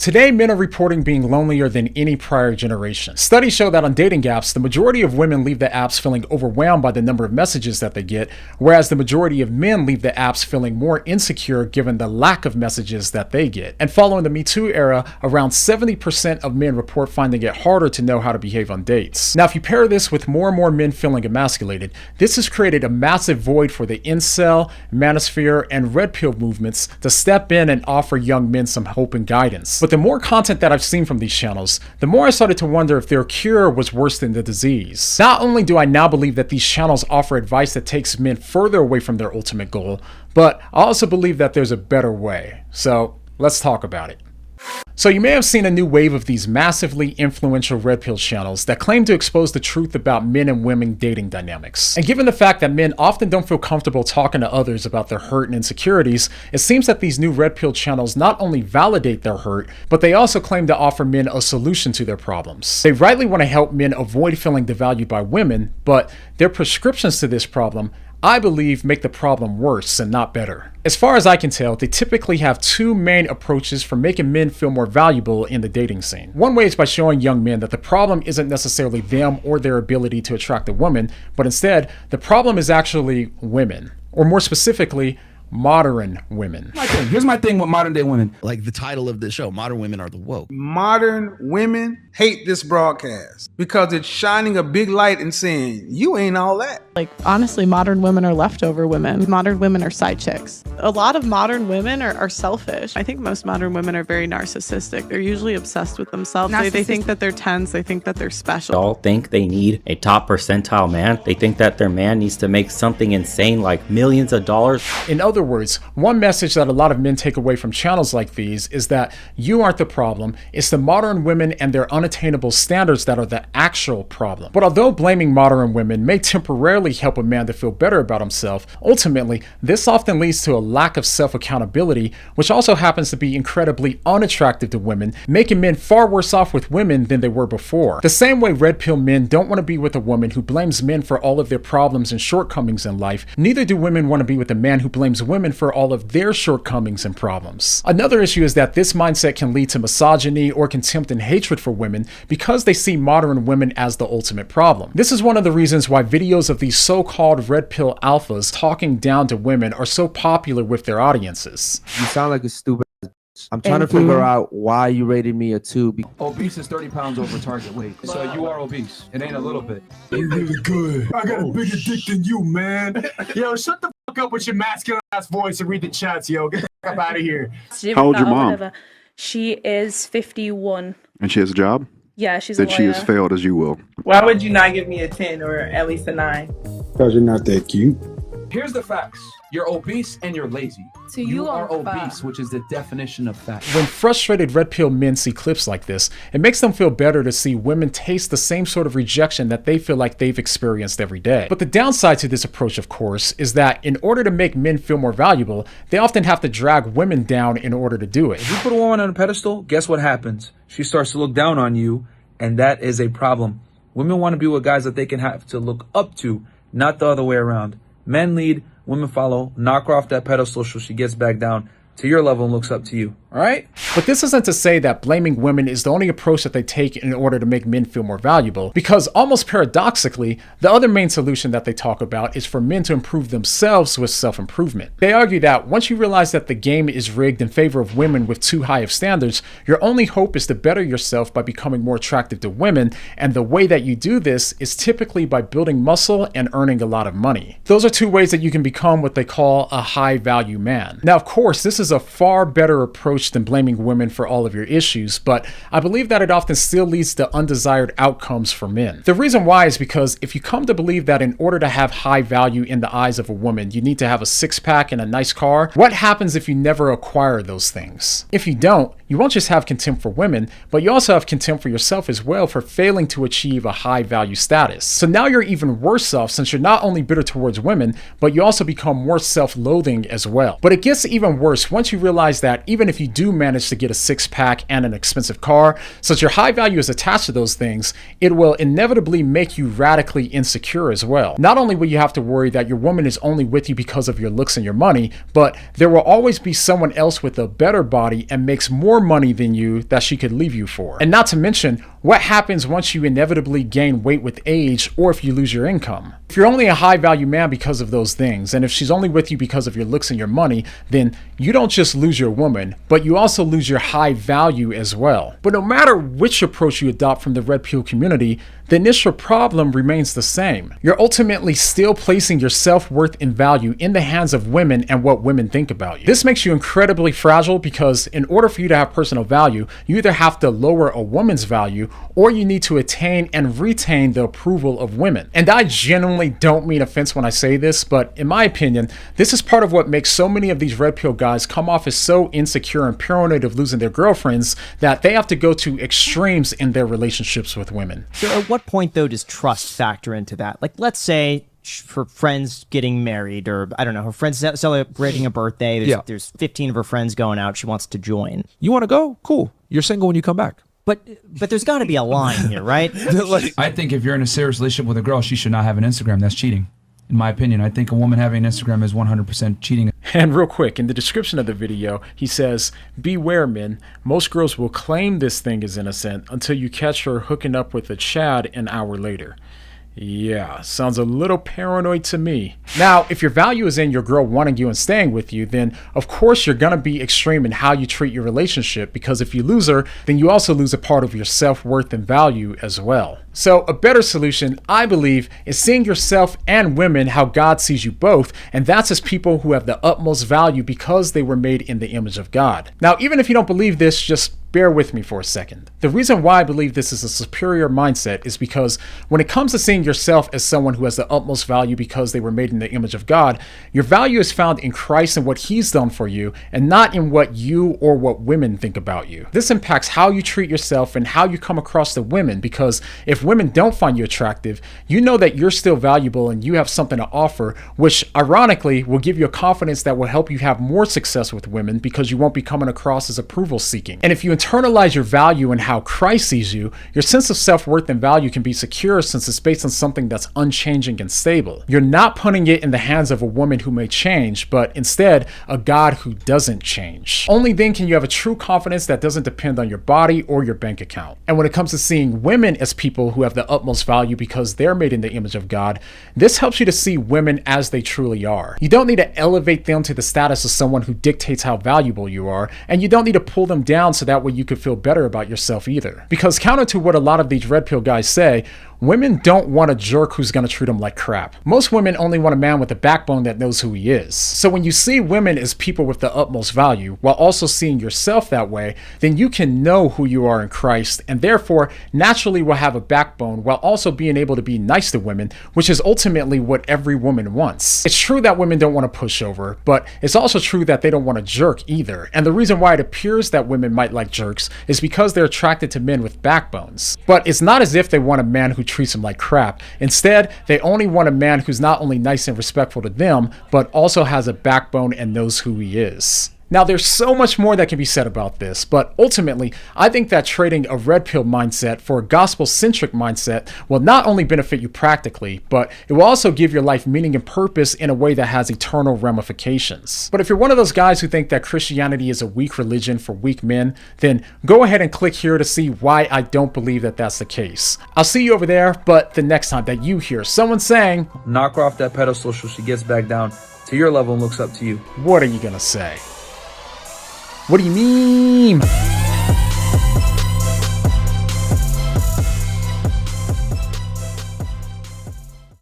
Today, men are reporting being lonelier than any prior generation. Studies show that on dating apps, the majority of women leave the apps feeling overwhelmed by the number of messages that they get, whereas the majority of men leave the apps feeling more insecure given the lack of messages that they get. And following the Me Too era, around 70% of men report finding it harder to know how to behave on dates. Now, if you pair this with more and more men feeling emasculated, this has created a massive void for the Incel, Manosphere, and Red Pill movements to step in and offer young men some hope and guidance. But the more content that I've seen from these channels, the more I started to wonder if their cure was worse than the disease. Not only do I now believe that these channels offer advice that takes men further away from their ultimate goal, but I also believe that there's a better way. So let's talk about it. So you may have seen a new wave of these massively influential red pill channels that claim to expose the truth about men and women dating dynamics. And given the fact that men often don't feel comfortable talking to others about their hurt and insecurities, it seems that these new red pill channels not only validate their hurt, but they also claim to offer men a solution to their problems. They rightly want to help men avoid feeling devalued by women, but their prescriptions to this problem, I believe, make the problem worse and not better. As far as I can tell, they typically have two main approaches for making men feel more valuable in the dating scene. One way is by showing young men that the problem isn't necessarily them or their ability to attract a woman, but instead, the problem is actually women, or more specifically, modern women. Here's my thing with modern day women. Like the title of the show, Modern Women Are the Woke. Modern women hate this broadcast because it's shining a big light and saying, you ain't all that. Like, honestly, modern women are leftover women. Modern women are side chicks. A lot of modern women are selfish. I think most modern women are very narcissistic. They're usually obsessed with themselves. They think that they're 10s. They think that they're special. They all think they need a top percentile man. They think that their man needs to make something insane like millions of dollars. In other words, one message that a lot of men take away from channels like these is that you aren't the problem. It's the modern women and their unattainable standards that are the actual problem. But although blaming modern women may temporarily help a man to feel better about himself, ultimately, this often leads to a lack of self-accountability, which also happens to be incredibly unattractive to women, making men far worse off with women than they were before. The same way red pill men don't want to be with a woman who blames men for all of their problems and shortcomings in life, neither do women want to be with a man who blames women for all of their shortcomings and problems. Another issue is that this mindset can lead to misogyny or contempt and hatred for women because they see modern women as the ultimate problem. This is one of the reasons why videos of these so-called red pill alphas talking down to women are so popular with their audiences. You sound like a stupid. I'm trying to figure out why you rated me a 2. Obese is 30 pounds over target weight. So you are obese. It ain't a little bit. You're really good. I got a bigger dick than you, man. Yo, shut the fuck up with your masculine ass voice and read the chats, yo. Get the fuck out of here. How old's your mom? She is 51. And she has a job? Yeah, she's a lawyer. Then she has failed as you will. Why would you not give me a 10 or at least a 9? Because you're not that cute. Here's the facts. You're obese and you're lazy. So you are obese, which is the definition of fat. When frustrated red pill men see clips like this, it makes them feel better to see women taste the same sort of rejection that they feel like they've experienced every day. But the downside to this approach, of course, is that in order to make men feel more valuable, they often have to drag women down in order to do it. If you put a woman on a pedestal, guess what happens? She starts to look down on you, and that is a problem. Women want to be with guys that they can have to look up to, not the other way around. Men lead, women follow. Knock her off that pedestal so she gets back down to your level and looks up to you. All right? But this isn't to say that blaming women is the only approach that they take in order to make men feel more valuable, because almost paradoxically, the other main solution that they talk about is for men to improve themselves with self-improvement. They argue that once you realize that the game is rigged in favor of women with too high of standards, your only hope is to better yourself by becoming more attractive to women, and the way that you do this is typically by building muscle and earning a lot of money. Those are two ways that you can become what they call a high-value man. Now, of course, this is a far better approach than blaming women for all of your issues, but I believe that it often still leads to undesired outcomes for men. The reason why is because if you come to believe that in order to have high value in the eyes of a woman, you need to have a six-pack and a nice car, what happens if you never acquire those things? If you don't, you won't just have contempt for women, but you also have contempt for yourself as well for failing to achieve a high value status. So now you're even worse off since you're not only bitter towards women, but you also become more self-loathing as well. But it gets even worse once you realize that even if you do manage to get a six-pack and an expensive car, since your high value is attached to those things, it will inevitably make you radically insecure as well. Not only will you have to worry that your woman is only with you because of your looks and your money, but there will always be someone else with a better body and makes more money than you that she could leave you for. And not to mention, what happens once you inevitably gain weight with age or if you lose your income? If you're only a high value man because of those things, and if she's only with you because of your looks and your money, then you don't just lose your woman, but you also lose your high value as well. But no matter which approach you adopt from the red pill community, the initial problem remains the same. You're ultimately still placing your self-worth and value in the hands of women and what women think about you. This makes you incredibly fragile because in order for you to have personal value, you either have to lower a woman's value or you need to attain and retain the approval of women. And I genuinely don't mean offense when I say this, but in my opinion, this is part of what makes so many of these red pill guys come off as so insecure and paranoid of losing their girlfriends that they have to go to extremes in their relationships with women. So at what point, though, does trust factor into that? Like, let's say her friend's getting married, or I don't know, her friend's celebrating a birthday. There's 15 of her friends going out. She wants to join. You want to go? Cool. You're single when you come back. But there's got to be a line here, right? I think if you're in a serious relationship with a girl, she should not have an Instagram. That's cheating. In my opinion, I think a woman having an Instagram is 100% cheating. And real quick, in the description of the video, he says, beware men, most girls will claim this thing is innocent until you catch her hooking up with a Chad an hour later. Yeah, sounds a little paranoid to me. Now, if your value is in your girl wanting you and staying with you, then of course you're gonna be extreme in how you treat your relationship, because if you lose her, then you also lose a part of your self-worth and value as well. So a better solution, I believe, is seeing yourself and women how God sees you both, and that's as people who have the utmost value because they were made in the image of God. Now, even if you don't believe this, just bear with me for a second. The reason why I believe this is a superior mindset is because when it comes to seeing yourself as someone who has the utmost value because they were made in the image of God, your value is found in Christ and what He's done for you, and not in what you or what women think about you. This impacts how you treat yourself and how you come across to women, because if women don't find you attractive, you know that you're still valuable and you have something to offer, which ironically will give you a confidence that will help you have more success with women because you won't be coming across as approval seeking. And if you internalize your value and how Christ sees you, your sense of self-worth and value can be secure since it's based on something that's unchanging and stable. You're not putting it in the hands of a woman who may change, but instead a God who doesn't change. Only then can you have a true confidence that doesn't depend on your body or your bank account. And when it comes to seeing women as people who have the utmost value because they're made in the image of God, this helps you to see women as they truly are. You don't need to elevate them to the status of someone who dictates how valuable you are, and you don't need to pull them down so that way you could feel better about yourself either. Because counter to what a lot of these red pill guys say, women don't want a jerk who's gonna treat them like crap. Most women only want a man with a backbone that knows who he is. So when you see women as people with the utmost value, while also seeing yourself that way, then you can know who you are in Christ, and therefore naturally will have a backbone while also being able to be nice to women, which is ultimately what every woman wants. It's true that women don't want to push over, but it's also true that they don't want a jerk either. And the reason why it appears that women might like jerks is because they're attracted to men with backbones. But it's not as if they want a man who treats them like crap. Instead, they only want a man who's not only nice and respectful to them, but also has a backbone and knows who he is. Now, there's so much more that can be said about this, but ultimately, I think that trading a red pill mindset for a gospel-centric mindset will not only benefit you practically, but it will also give your life meaning and purpose in a way that has eternal ramifications. But if you're one of those guys who think that Christianity is a weak religion for weak men, then go ahead and click here to see why I don't believe that that's the case. I'll see you over there, but the next time that you hear someone saying, knock her off that pedestal so she gets back down to your level and looks up to you, what are you gonna say? What do you mean?